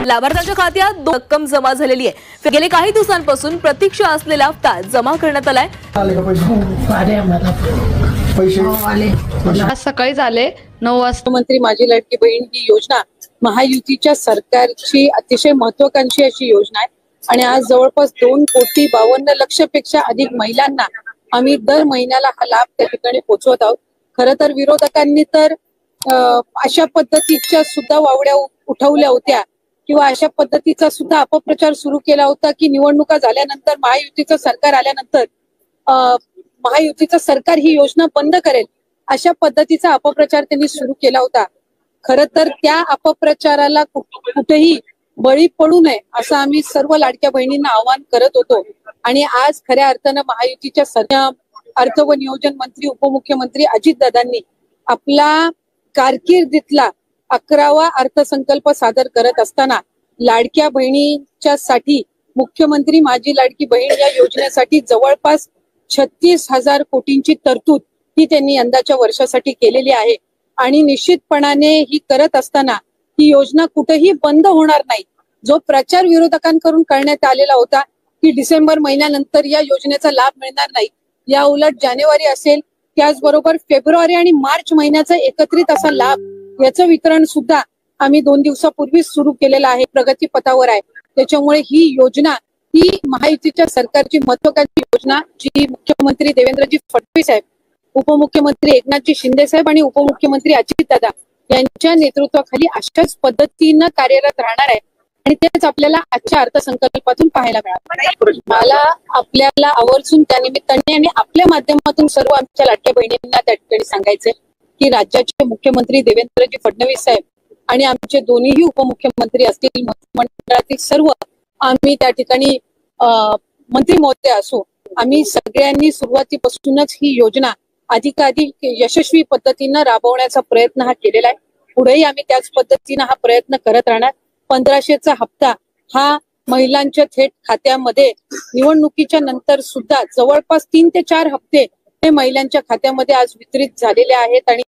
लाभार्थ्यांच्या खात्यात रक्कम जमा झालेली आहे। गेले काही दिवसांपासून प्रतीक्षा असलेला हप्ता जमा करण्यात आलाय। आज सकाळीच आले 9 वाजता। मंत्री माझी लाडकी बहीण ही योजना महायुतीच्या सरकारची अतिशय महत्त्वाकांक्षी अशी योजना आहे आणि आज जवळपास 2,52,00,000 पेक्षा अधिक महिलांना आम्ही दर महिन्याला हा लाभ त्या ठिकाणी पोहोचवत आहोत। खरं तर विरोधकांनी तर अशा पद्धतीच्या सुद्धा वावड्या उठवल्या होत्या किंवा अशा पद्धतीचा सुद्धा अपप्रचार सुरू केला होता की निवडणुका झाल्यानंतर महायुतीचं सरकार आल्यानंतर महायुतीचं सरकार ही योजना बंद करेल, अशा पद्धतीचा अपप्रचार त्यांनी सुरू केला होता। खरं तर त्या अपप्रचाराला कुठेही बळी पडू नये असं आम्ही सर्व लाडक्या बहिणींना आवाहन करत होतो आणि आज खऱ्या अर्थानं महायुतीच्या अर्थ व नियोजन मंत्री उपमुख्यमंत्री अजितदादांनी आपला कारकिर्दीतला 11वा अर्थसंकल्प सादर करत असताना लाडक्या बहिणींच्या साठी मुख्यमंत्री माझी लाडकी बहीण या योजनेसाठी जवळपास 36,000 कोटींची तरतूद ही त्यांनी यंदाच्या वर्षासाठी केलेली आहे आणि निश्चितपणाने ही करत असताना ही योजना कुठेही बंद होणार नाही। जो प्रचार विरोधकांकडून करण्यात आलेला होता की डिसेंबर महिन्यानंतर या योजनेचा लाभ मिळणार नाही, या उलट जानेवारी असेल त्याचबरोबर फेब्रुवारी आणि मार्च महिन्याचा एकत्रित असा लाभ याचं वितरण सुद्धा आम्ही 2 दिवसापूर्वीच सुरू केलेलं आहे, प्रगतीपथावर आहे। त्याच्यामुळे ही योजना ही महायुतीच्या सरकारची महत्त्वाकांक्षी योजना जी मुख्यमंत्री देवेंद्रजी फडणवीस साहेब, उपमुख्यमंत्री एकनाथजी शिंदे साहेब आणि उपमुख्यमंत्री अजितदादा यांच्या नेतृत्वाखाली अशाच पद्धतीनं कार्यरत राहणार आहे आणि तेच आपल्याला आजच्या अर्थसंकल्पातून पाहायला मिळालं। मला आपल्याला आवर्जून त्यानिमित्ताने आणि आपल्या माध्यमातून सर्व आमच्या लाडक्या बहिणींना त्या ठिकाणी सांगायचंय की राज्याचे मुख्यमंत्री देवेंद्रजी फडणवीस साहेब आणि आमचे दोन्हीही उपमुख्यमंत्री असतील, मंत्रिमंडळातील सर्व आम्ही त्या ठिकाणी मंत्री महोदय असो, आम्ही सगळ्यांनी सुरुवातीपासूनच ही योजना अधिकाधिक यशस्वी पद्धतीनं राबवण्याचा प्रयत्न हा केलेला आहे। पुढेही आम्ही त्याच पद्धतीनं हा प्रयत्न करत राहणार। 1500चा हप्ता हा महिलांच्या थेट खात्यामध्ये निवडणुकीच्या नंतर सुद्धा जवळपास 3 ते 4 हप्ते हे महिलांच्या खात्यामध्ये आज वितरित झालेले आहेत आणि